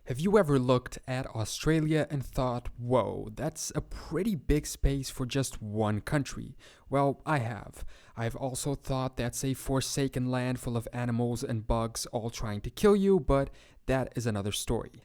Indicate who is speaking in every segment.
Speaker 1: Have you ever looked at Australia and thought, whoa, that's a pretty big space for just one country? Well, I have. I've also thought that's a forsaken land full of animals and bugs all trying to kill you, but that is another story.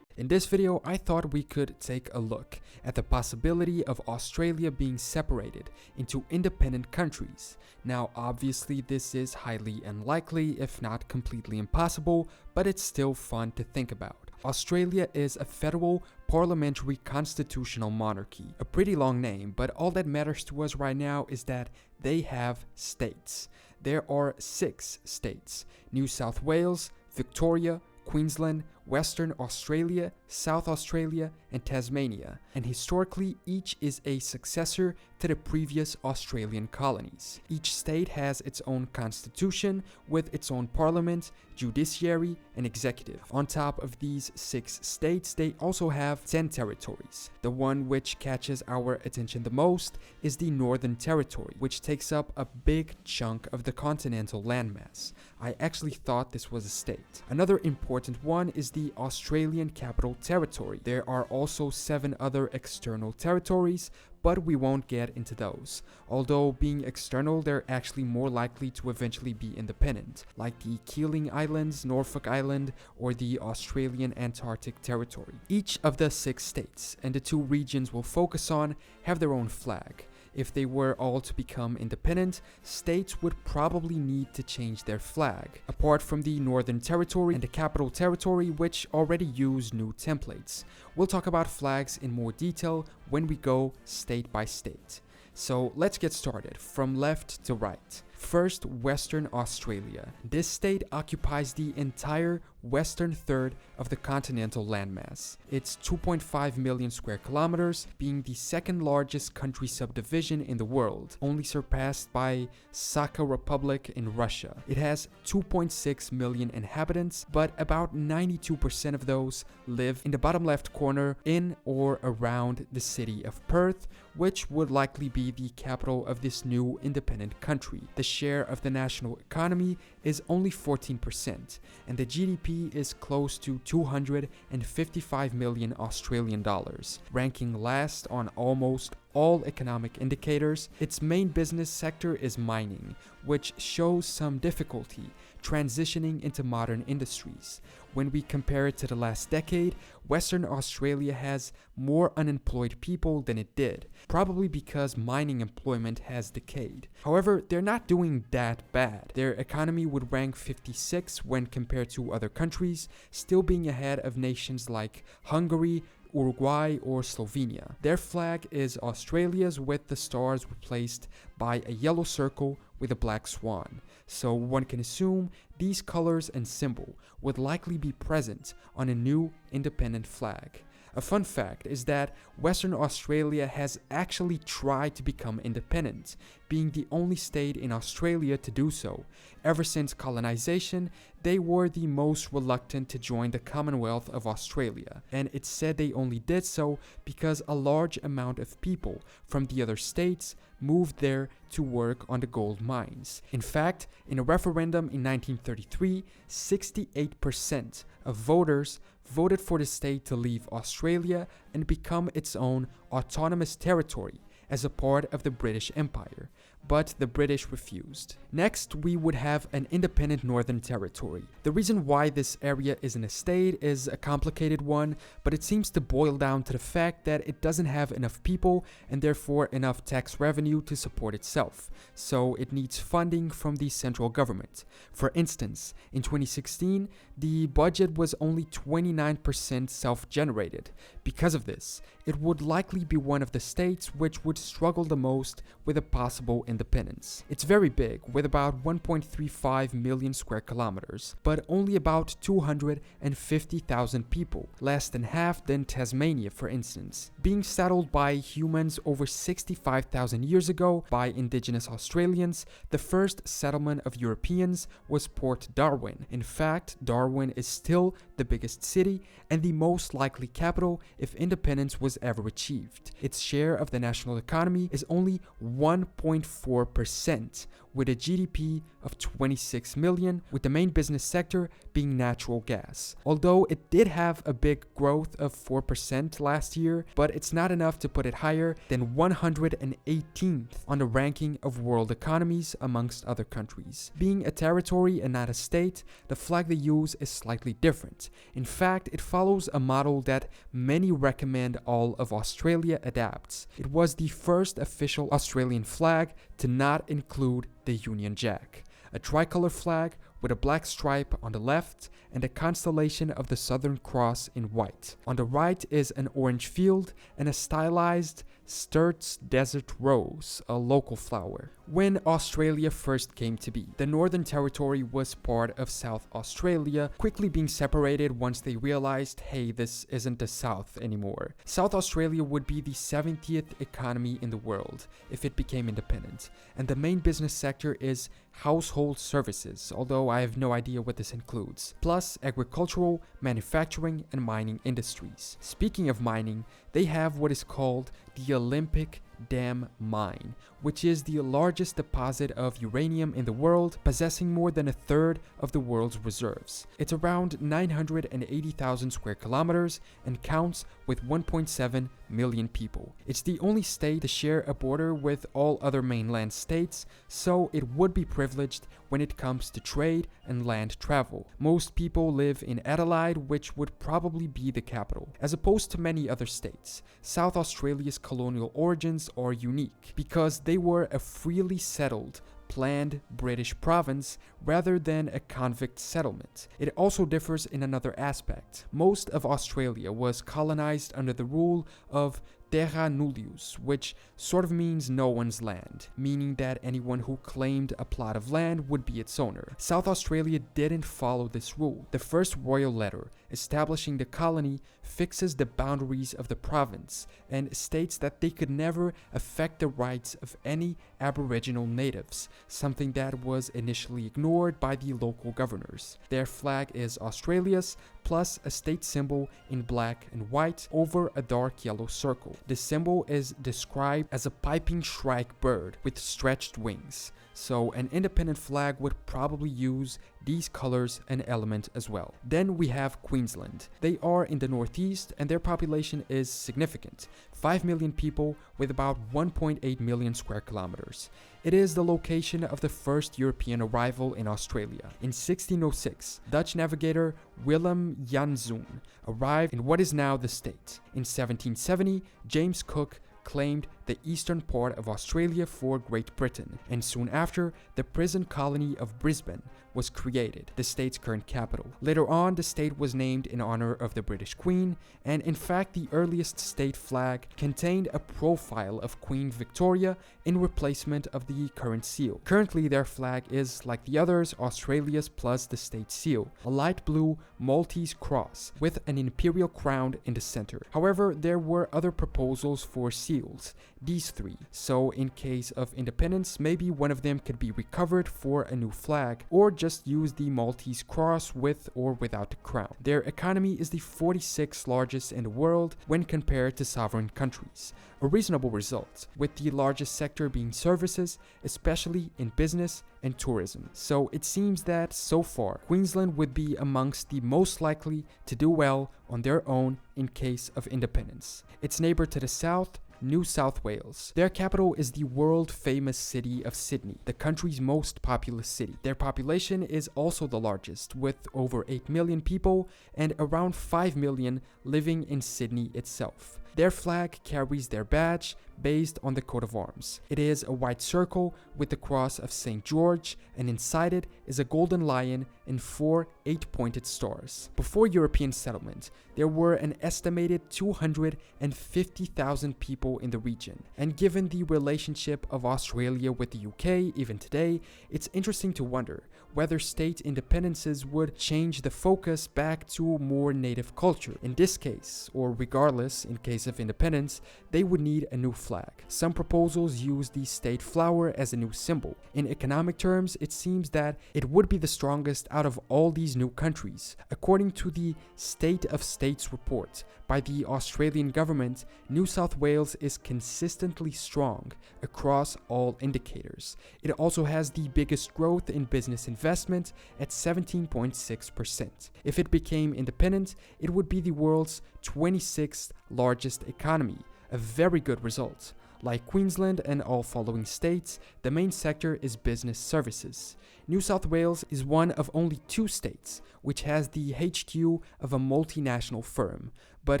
Speaker 1: In this video, I thought we could take a look at the possibility of Australia being separated into independent countries. Now, obviously, this is highly unlikely, if not completely impossible, but it's still fun to think about. Australia is a federal, parliamentary constitutional monarchy. A pretty long name, but all that matters to us right now is that they have states. There are 6 states: New South Wales, Victoria, Queensland, Western Australia, South Australia, and Tasmania, and historically each is a successor to the previous Australian colonies. Each state has its own constitution with its own parliament, judiciary, and executive. On top of these 6 states, they also have 10 territories. The one which catches our attention the most is the Northern Territory, which takes up a big chunk of the continental landmass. I actually thought this was a state. Another important one is the Australian Capital Territory. There are also 7 other external territories, but we won't get into those. Although being external, they're actually more likely to eventually be independent, like the Keeling Islands, Norfolk Island, or the Australian Antarctic Territory. Each of the 6 states and the 2 regions we'll focus on have their own flag. If they were all to become independent, states would probably need to change their flag, apart from the Northern Territory and the Capital Territory, which already use new templates. We'll talk about flags in more detail when we go state by state. So let's get started from left to right. First, Western Australia. This state occupies the entire western third of the continental landmass. It's 2.5 million square kilometers, being the second largest country subdivision in the world, only surpassed by Sakha Republic in Russia. It has 2.6 million inhabitants, but about 92% of those live in the bottom left corner in or around the city of Perth, which would likely be the capital of this new independent country. The share of the national economy is only 14%, and the GDP is close to 255 million Australian dollars, ranking last on almost all economic indicators. Its main business sector is mining, which shows some difficulty transitioning into modern industries. When we compare it to the last decade, Western Australia has more unemployed people than it did, probably because mining employment has decayed. However, they're not doing that bad. Their economy would rank 56 when compared to other countries, still being ahead of nations like Hungary, Uruguay, or Slovenia. Their flag is Australia's, with the stars replaced by a yellow circle with a black swan. So one can assume these colors and symbol would likely be present on a new independent flag. A fun fact is that Western Australia has actually tried to become independent, being the only state in Australia to do so. Ever since colonization, they were the most reluctant to join the Commonwealth of Australia, and it's said they only did so because a large amount of people from the other states moved there to work on the gold mines. In fact, in a referendum in 1933, 68% of voters voted for the state to leave Australia and become its own autonomous territory as a part of the British Empire, but the British refused. Next, we would have an independent Northern Territory. The reason why this area isn't a state is a complicated one, but it seems to boil down to the fact that it doesn't have enough people and therefore enough tax revenue to support itself, so it needs funding from the central government. For instance, in 2016, the budget was only 29% self-generated. Because of this, it would likely be one of the states which would struggle the most with a possible independence. It's very big, with about 1.35 million square kilometers, but only about 250,000 people, less than half than Tasmania, for instance. Being settled by humans over 65,000 years ago by indigenous Australians, the first settlement of Europeans was Port Darwin. In fact, Darwin is still the biggest city and the most likely capital if independence was ever achieved. Its share of the national economy is only 1.4%, with a GDP of 26 million, with the main business sector being natural gas. Although it did have a big growth of 4% last year, but it's not enough to put it higher than 118th on the ranking of world economies amongst other countries. Being a territory and not a state, the flag they use is slightly different. In fact, it follows a model that many recommend all of Australia adapts. It was the first official Australian flag to not include the Union Jack, a tricolor flag with a black stripe on the left and a constellation of the Southern Cross in white. On the right is an orange field and a stylized Sturt's Desert Rose, a local flower. When Australia first came to be, the Northern Territory was part of South Australia, quickly being separated once they realized, hey, this isn't the South anymore. South Australia would be the 70th economy in the world if it became independent, and the main business sector is household services, although I have no idea what this includes, plus agricultural, manufacturing, and mining industries. Speaking of mining, they have what is called the Olympic Dam Mine, which is the largest deposit of uranium in the world, possessing more than a third of the world's reserves. It's around 980,000 square kilometers and counts with 1.7 million people. It's the only state to share a border with all other mainland states, so it would be privileged when it comes to trade and land travel. Most people live in Adelaide, which would probably be the capital. As opposed to many other states, South Australia's colonial origins are unique because they were a freely settled, planned British province rather than a convict settlement. It also differs in another aspect. Most of Australia was colonized under the rule of terra nullius, which sort of means no one's land, meaning that anyone who claimed a plot of land would be its owner. South Australia didn't follow this rule. The first royal letter establishing the colony fixes the boundaries of the province and states that they could never affect the rights of any Aboriginal natives, something that was initially ignored by the local governors. Their flag is Australia's, plus a state symbol in black and white over a dark yellow circle. The symbol is described as a piping shrike bird with stretched wings, so an independent flag would probably use these colors and element as well. Then we have Queensland. They are in the northeast and their population is significant, 5 million people with about 1.8 million square kilometers. It is the location of the first European arrival in Australia. In 1606, Dutch navigator Willem Janszoon arrived in what is now the state. In 1770, James Cook claimed the eastern part of Australia for Great Britain, and soon after, the prison colony of Brisbane was created, the state's current capital. Later on, the state was named in honor of the British Queen, and in fact, the earliest state flag contained a profile of Queen Victoria in replacement of the current seal. Currently, their flag is, like the others, Australia's plus the state seal, a light blue Maltese cross with an imperial crown in the center. However, there were other proposals for seals, these three, so in case of independence, maybe one of them could be recovered for a new flag, or just use the Maltese cross with or without the crown. Their economy is the 46th largest in the world when compared to sovereign countries, a reasonable result, with the largest sector being services, especially in business and tourism. So it seems that, so far, Queensland would be amongst the most likely to do well on their own in case of independence. Its neighbor to the south, New South Wales. Their capital is the world-famous city of Sydney, the country's most populous city. Their population is also the largest, with over 8 million people and around 5 million living in Sydney itself. Their flag carries their badge based on the coat of arms. It is a white circle with the cross of St. George, and inside it is a golden lion and 4 8-pointed stars. Before European settlement, there were an estimated 250,000 people in the region. And given the relationship of Australia with the UK even today, it's interesting to wonder whether state independences would change the focus back to more native culture. In this case, or regardless, in case case of independence, they would need a new flag. Some proposals use the state flower as a new symbol. In economic terms, it seems that it would be the strongest out of all these new countries. According to the State of States report by the Australian government, New South Wales is consistently strong across all indicators. It also has the biggest growth in business investment at 17.6%. If it became independent, it would be the world's 26th largest economy, a very good result. Like Queensland and all following states, the main sector is business services. New South Wales is one of only 2 states which has the HQ of a multinational firm, but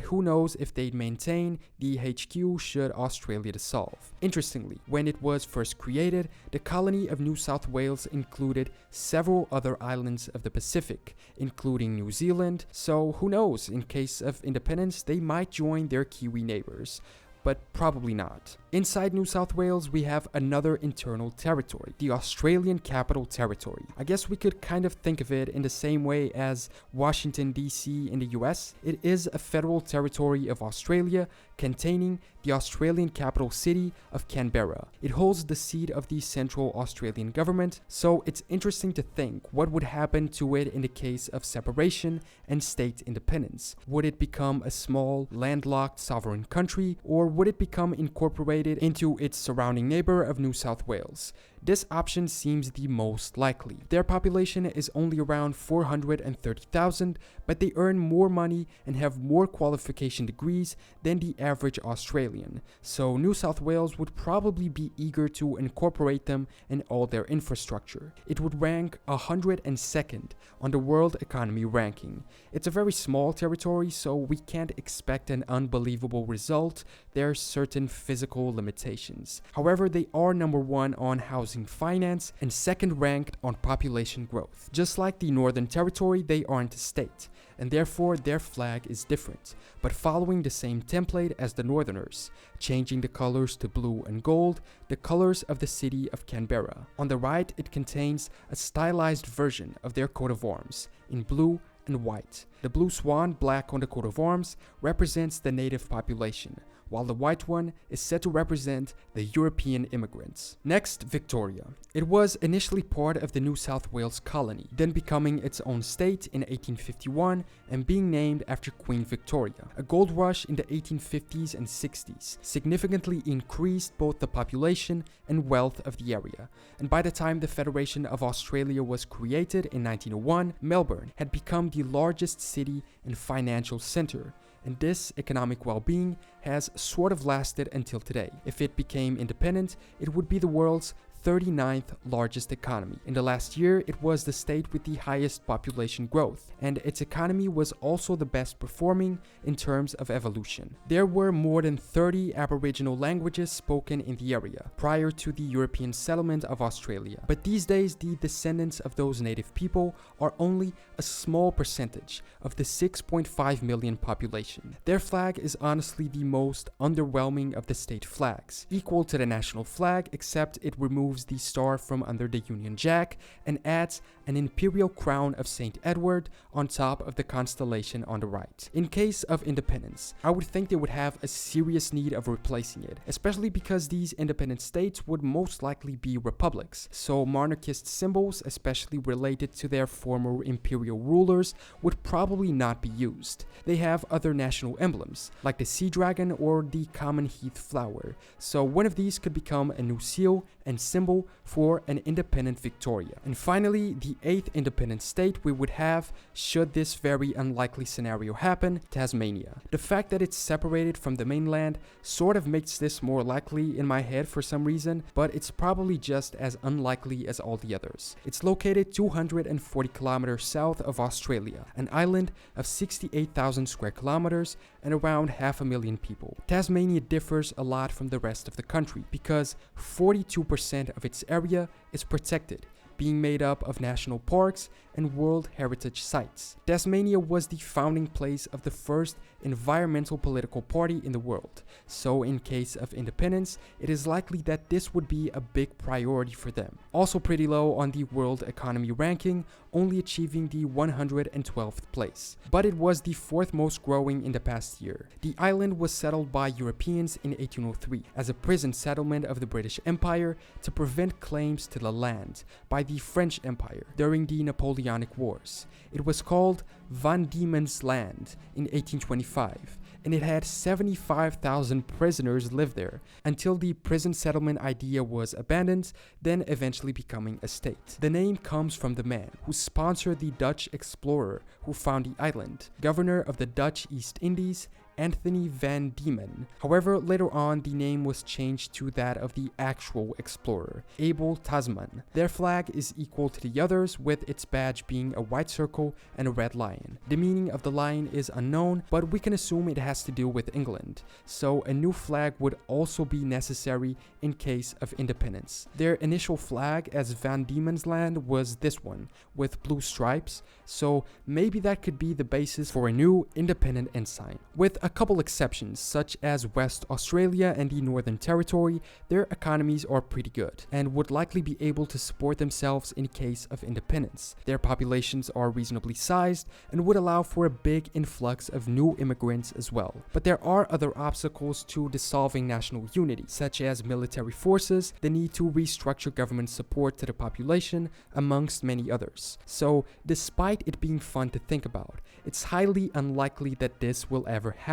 Speaker 1: who knows if they'd maintain the HQ should Australia dissolve. Interestingly, when it was first created, the colony of New South Wales included several other islands of the Pacific, including New Zealand, so who knows, in case of independence, they might join their Kiwi neighbors. But probably not. Inside New South Wales, we have another internal territory, the Australian Capital Territory. I guess we could kind of think of it in the same way as Washington, D.C. in the US. It is a federal territory of Australia containing the Australian capital city of Canberra. It holds the seat of the Central Australian government, so it's interesting to think what would happen to it in the case of separation and state independence. Would it become a small, landlocked sovereign country, or would it become incorporated into its surrounding neighbor of New South Wales? This option seems the most likely. Their population is only around 430,000, but they earn more money and have more qualification degrees than the average Australian. So New South Wales would probably be eager to incorporate them in all their infrastructure. It would rank 102nd on the World Economy ranking. It's a very small territory, so we can't expect an unbelievable result. There are certain physical limitations. However, they are number 1 on housing finance and second ranked on population growth. Just like the Northern Territory, they aren't a state, and therefore their flag is different, but following the same template as the Northerners, changing the colors to blue and gold, the colors of the city of Canberra. On the right, it contains a stylized version of their coat of arms in blue and white. The blue swan black on the coat of arms represents the native population, while the white one is said to represent the European immigrants. Next, Victoria. It was initially part of the New South Wales colony, then becoming its own state in 1851 and being named after Queen Victoria. A gold rush in the 1850s and 60s significantly increased both the population and wealth of the area, and by the time the Federation of Australia was created in 1901, Melbourne had become the largest city and financial center, and this economic well-being has sort of lasted until today. If it became independent, it would be the world's 39th largest economy. In the last year, it was the state with the highest population growth, and its economy was also the best performing in terms of evolution. There were more than 30 Aboriginal languages spoken in the area prior to the European settlement of Australia, but these days the descendants of those native people are only a small percentage of the 6.5 million population. Their flag is honestly the most underwhelming of the state flags, equal to the national flag, except it removes the star from under the Union Jack and adds an imperial crown of St. Edward on top of the constellation on the right. In case of independence, I would think they would have a serious need of replacing it, especially because these independent states would most likely be republics, so monarchist symbols, especially related to their former imperial rulers, would probably not be used. They have other national emblems, like the sea dragon or the common heath flower, so one of these could become a new seal and symbol for an independent Victoria. And finally, the 8th independent state we would have, should this very unlikely scenario happen, Tasmania. The fact that it's separated from the mainland sort of makes this more likely in my head for some reason, but it's probably just as unlikely as all the others. It's located 240 kilometers south of Australia, an island of 68,000 square kilometers and around 500,000 people. Tasmania differs a lot from the rest of the country because 42% of its area is protected, being made up of national parks and World Heritage Sites. Tasmania was the founding place of the first environmental political party in the world, so in case of independence, it is likely that this would be a big priority for them. Also pretty low on the World Economy ranking, only achieving the 112th place. But it was the 4th most growing in the past year. The island was settled by Europeans in 1803 as a prison settlement of the British Empire to prevent claims to the land by the French Empire during the Napoleonic Wars. It was called Van Diemen's Land in 1825, and it had 75,000 prisoners live there until the prison settlement idea was abandoned, then eventually becoming a state. The name comes from the man who sponsored the Dutch explorer who found the island, governor of the Dutch East Indies, Anthony van Diemen. However, later on, the name was changed to that of the actual explorer, Abel Tasman. Their flag is equal to the others, with its badge being a white circle and a red lion. The meaning of the lion is unknown, but we can assume it has to do with England, so a new flag would also be necessary in case of independence. Their initial flag as Van Diemen's Land was this one, with blue stripes, so maybe that could be the basis for a new independent ensign. With a couple exceptions, such as West Australia and the Northern Territory, their economies are pretty good and would likely be able to support themselves in case of independence. Their populations are reasonably sized and would allow for a big influx of new immigrants as well. But there are other obstacles to dissolving national unity, such as military forces, the need to restructure government support to the population, amongst many others. So, despite it being fun to think about, it's highly unlikely that this will ever happen.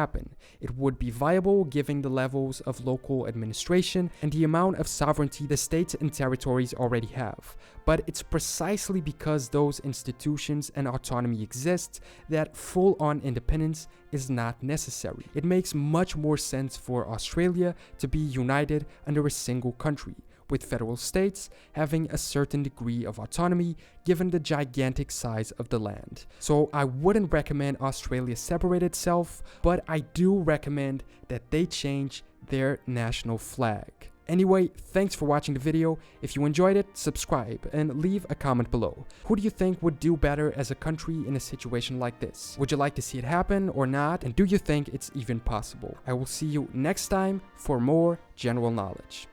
Speaker 1: It would be viable given the levels of local administration and the amount of sovereignty the states and territories already have. But it's precisely because those institutions and autonomy exist that full-on independence is not necessary. It makes much more sense for Australia to be united under a single country, with federal states having a certain degree of autonomy given the gigantic size of the land. So I wouldn't recommend Australia separate itself, but I do recommend that they change their national flag. Anyway, thanks for watching the video. If you enjoyed it, subscribe and leave a comment below. Who do you think would do better as a country in a situation like this? Would you like to see it happen or not? And do you think it's even possible? I will see you next time for more general knowledge.